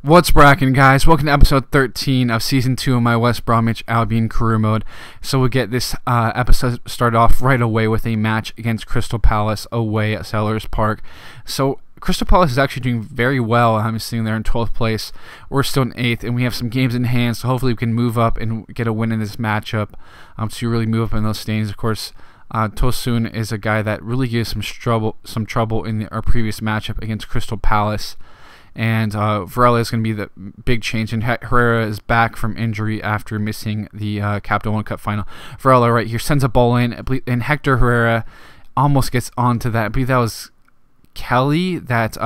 What's brackin', guys? Welcome to episode 13 of season 2 of my West Bromwich Albion career mode. So we'll get this episode started off right away with a match against Crystal Palace away at Sellers Park. So Crystal Palace is actually doing very well. I'm sitting there in 12th place. We're still in 8th, and we have some games in hand, so hopefully we can move up and get a win in this matchup to really move up in those standings. Of course, Tosun is a guy that really gave some trouble in our previous matchup against Crystal Palace. And Varela is going to be the big change, and Herrera is back from injury after missing the Capital One Cup final. Varela right here sends a ball in, and Hector Herrera almost gets onto that. I believe that was Kelly that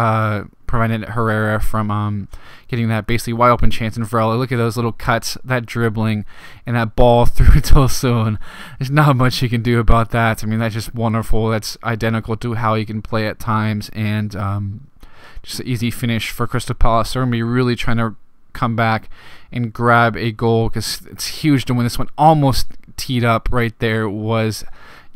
prevented Herrera from getting that basically wide open chance. And Varela, look at those little cuts, that dribbling, and that ball through Tosun. There's not much he can do about that. I mean, that's just wonderful. That's identical to how he can play at times, and just an easy finish for Crystal Palace. They're going to be really trying to come back and grab a goal because it's huge to win this one. Almost teed up right there was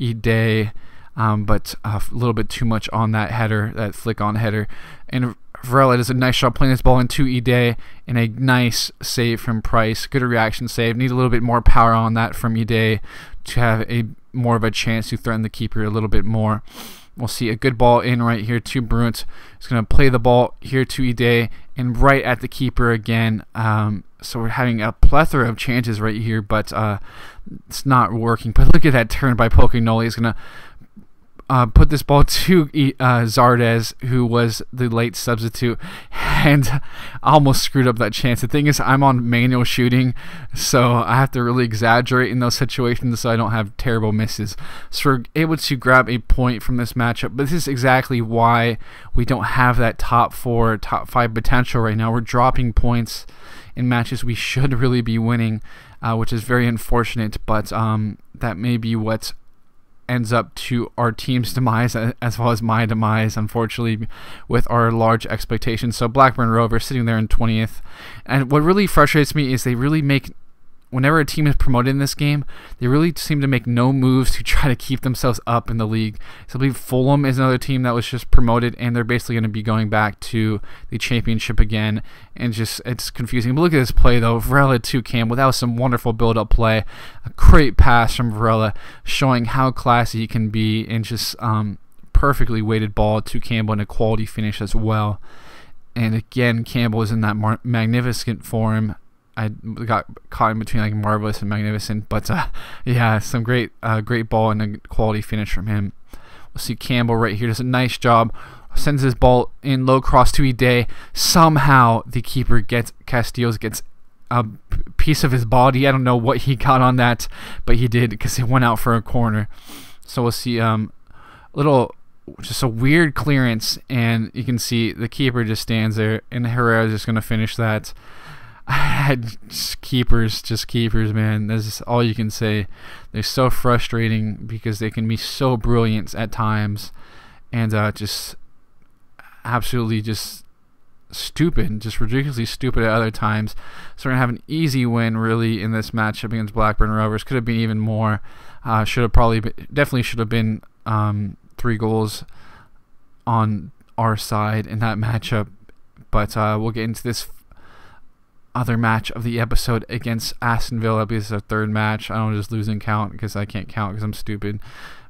Ide, but a little bit too much on that header, that flick-on header. And Varela does a nice job playing this ball into Ide, and a nice save from Price. Good reaction save. Need a little bit more power on that from Ide to have more of a chance to threaten the keeper a little bit more. We'll see a good ball in right here to Brunt. He's going to play the ball here to Ide and right at the keeper again. So we're having a plethora of chances right here, but it's not working. But look at that turn by Pocognoli. He's going to put this ball to Zardes, who was the late substitute, and almost screwed up that chance. The thing is, I'm on manual shooting, so I have to really exaggerate in those situations so I don't have terrible misses. So we're able to grab a point from this matchup, but this is exactly why we don't have that top 4, top 5 potential right now. We're dropping points in matches we should really be winning, which is very unfortunate, but that may be what ends up to our team's demise as well as my demise, unfortunately, with our large expectations. So Blackburn Rovers sitting there in 20th, and what really frustrates me is they really make, whenever a team is promoted in this game, they really seem to make no moves to try to keep themselves up in the league. So I believe Fulham is another team that was just promoted, and they're basically going to be going back to the championship again, and just, it's confusing. But look at this play though, Varela to Campbell. That was some wonderful build-up play. A great pass from Varela, showing how classy he can be, and just perfectly weighted ball to Campbell, and a quality finish as well. And again, Campbell is in that magnificent form. I got caught in between like marvelous and magnificent, but yeah, some great ball and a quality finish from him. We'll see Campbell right here does a nice job, sends his ball in low cross to Ide. Somehow the keeper Castillos gets a piece of his body. I don't know what he got on that, but he did, because it went out for a corner. So we'll see just a weird clearance, and you can see the keeper just stands there, and Herrera is just going to finish that. Just keepers, man. That's all you can say. They're so frustrating because they can be so brilliant at times, and just absolutely just stupid, just ridiculously stupid at other times. So we're gonna have an easy win really in this matchup against Blackburn Rovers. Could have been even more. Definitely should have been 3 goals on our side in that matchup. But we'll get into this other match of the episode against Aston Villa. This is our 3rd match. I don't just losing count because I can't count because I'm stupid.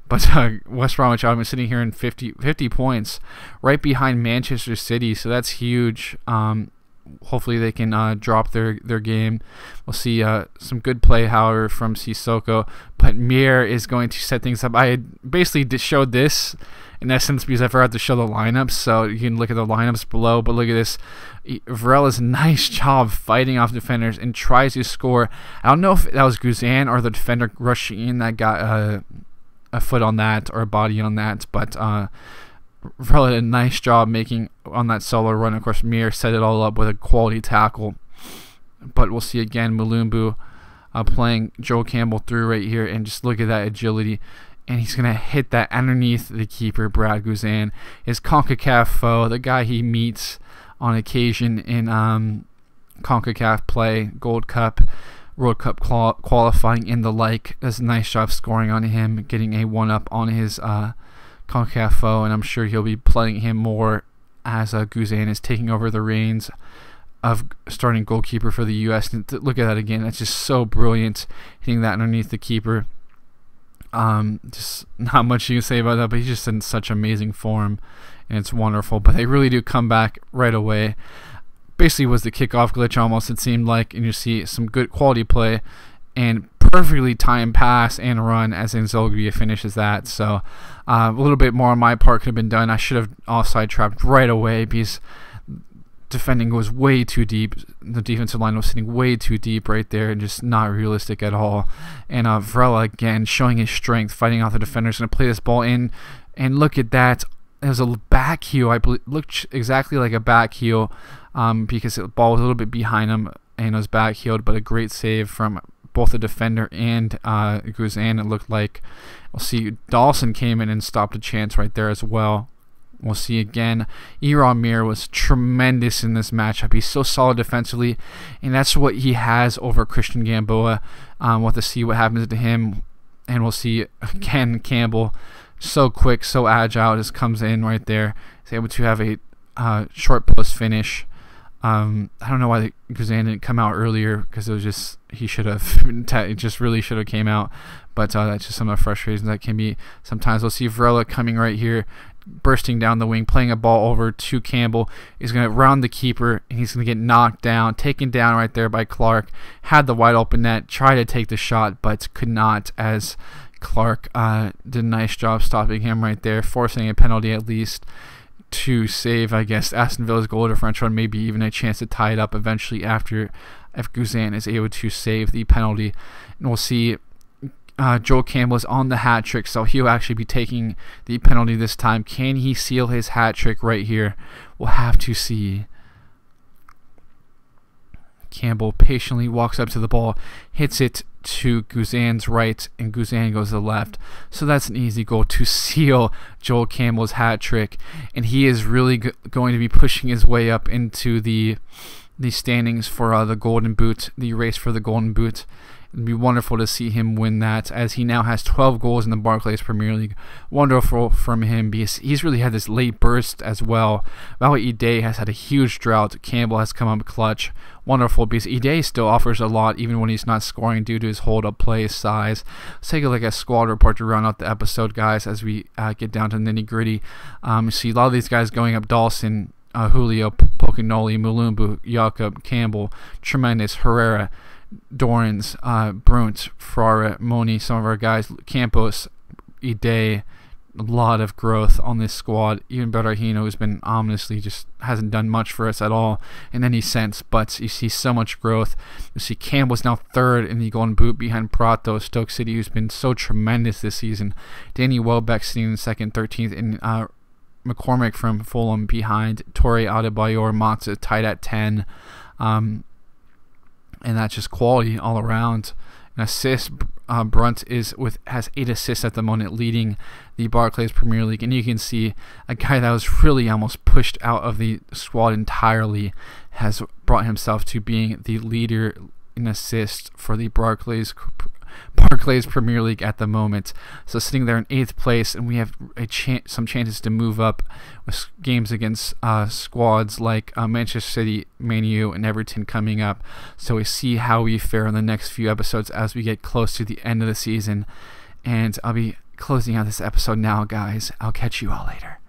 But West Bromwich Albion sitting here in 50 points, right behind Manchester City, so that's huge. Hopefully they can drop their game. We'll see some good play, however, from Sissoko, but Mir is going to set things up. I basically showed this in essence because I forgot to show the lineups, so you can look at the lineups below. But look at this, Varela's nice job fighting off defenders and tries to score. I don't know if that was Guzan or the defender rushing in that got a foot on that or a body on that, but Varela did a nice job making on that solo run. Of course, Mir set it all up with a quality tackle. But we'll see again Mulumbu playing Joel Campbell through right here, and just look at that agility. And he's going to hit that underneath the keeper, Brad Guzan, his CONCACAF foe, the guy he meets on occasion in CONCACAF play, Gold Cup, World Cup qualifying, and the like. Does a nice job scoring on him, getting a 1-up on his CONCACAF foe, and I'm sure he'll be playing him more as Guzan is taking over the reins of starting goalkeeper for the U.S. And look at that again. That's just so brilliant, hitting that underneath the keeper. Just not much you can say about that, but he's just in such amazing form, and it's wonderful. But they really do come back right away. Basically was the kickoff glitch almost, it seemed like, and you see some good quality play and perfectly timed pass and run as Nzogby finishes that. So a little bit more on my part could have been done. I should have offside trapped right away because defending was way too deep. The defensive line was sitting way too deep right there and just not realistic at all. And Varela again showing his strength, fighting off the defenders, going to play this ball in, and look at that. It was a back heel. I believe looked exactly like a back heel because the ball was a little bit behind him and it was back heeled, but a great save from both the defender and Guzan. It looked like. We'll see Dawson came in and stopped a chance right there as well. We'll see again. Eron Mir was tremendous in this matchup. He's so solid defensively, and that's what he has over Christian Gamboa. We'll have to see what happens to him, and we'll see again Campbell, so quick, so agile, just comes in right there. He's able to have a short post finish. I don't know why Guzan didn't come out earlier, because it was just, he should have, it just really should have came out. But that's just some of the frustrations that can be sometimes. We'll see Varela coming right here, bursting down the wing, playing a ball over to Campbell. He's going to round the keeper, and he's going to get knocked down, taken down right there by Clark. Had the wide open net, tried to take the shot, but could not, as Clark did a nice job stopping him right there, forcing a penalty at least to save, I guess, Aston Villa's goal differential, and maybe even a chance to tie it up eventually after, if Guzan is able to save the penalty. And we'll see Joel Campbell is on the hat trick, so he'll actually be taking the penalty this time. Can he seal his hat trick right here? We'll have to see. Campbell patiently walks up to the ball, hits it to Guzan's right, and Guzan goes to the left. So that's an easy goal to seal Joel Campbell's hat trick, and he is really going to be pushing his way up into the standings for the Golden Boot, the race for the Golden Boot. It'd be wonderful to see him win that, as he now has 12 goals in the Barclays Premier League. Wonderful from him, because he's really had this late burst as well. While Ide has had a huge drought, Campbell has come up clutch. Wonderful, because Ide still offers a lot even when he's not scoring due to his hold-up play size. Let's take a look at squad report to round out the episode, guys, as we get down to nitty-gritty. You see a lot of these guys going up. Dawson, Julio, Pocanoli, Mulumbu, Jakob, Campbell, Tremendous, Herrera, Dorans, Brunt, Frara, Moni, some of our guys, Campos, Ide. A lot of growth on this squad. Even Berahino, who's been ominously just hasn't done much for us at all in any sense, but you see so much growth. You see Campbell's now third in the Golden Boot behind Prato, Stoke City, who's been so tremendous this season. Danny Welbeck sitting in second, 13th, and McCormick from Fulham behind Torre Adebayor, Matza tied at 10. And that's just quality all around. An assist, Brunt has 8 assists at the moment, leading the Barclays Premier League. And you can see a guy that was really almost pushed out of the squad entirely has brought himself to being the leader in assists for the Barclays Premier League at the moment. So sitting there in 8th place, and we have some chances to move up with games against squads like Manchester City, Man U, and Everton coming up. So we see how we fare in the next few episodes as we get close to the end of the season. And I'll be closing out this episode now, guys. I'll catch you all later.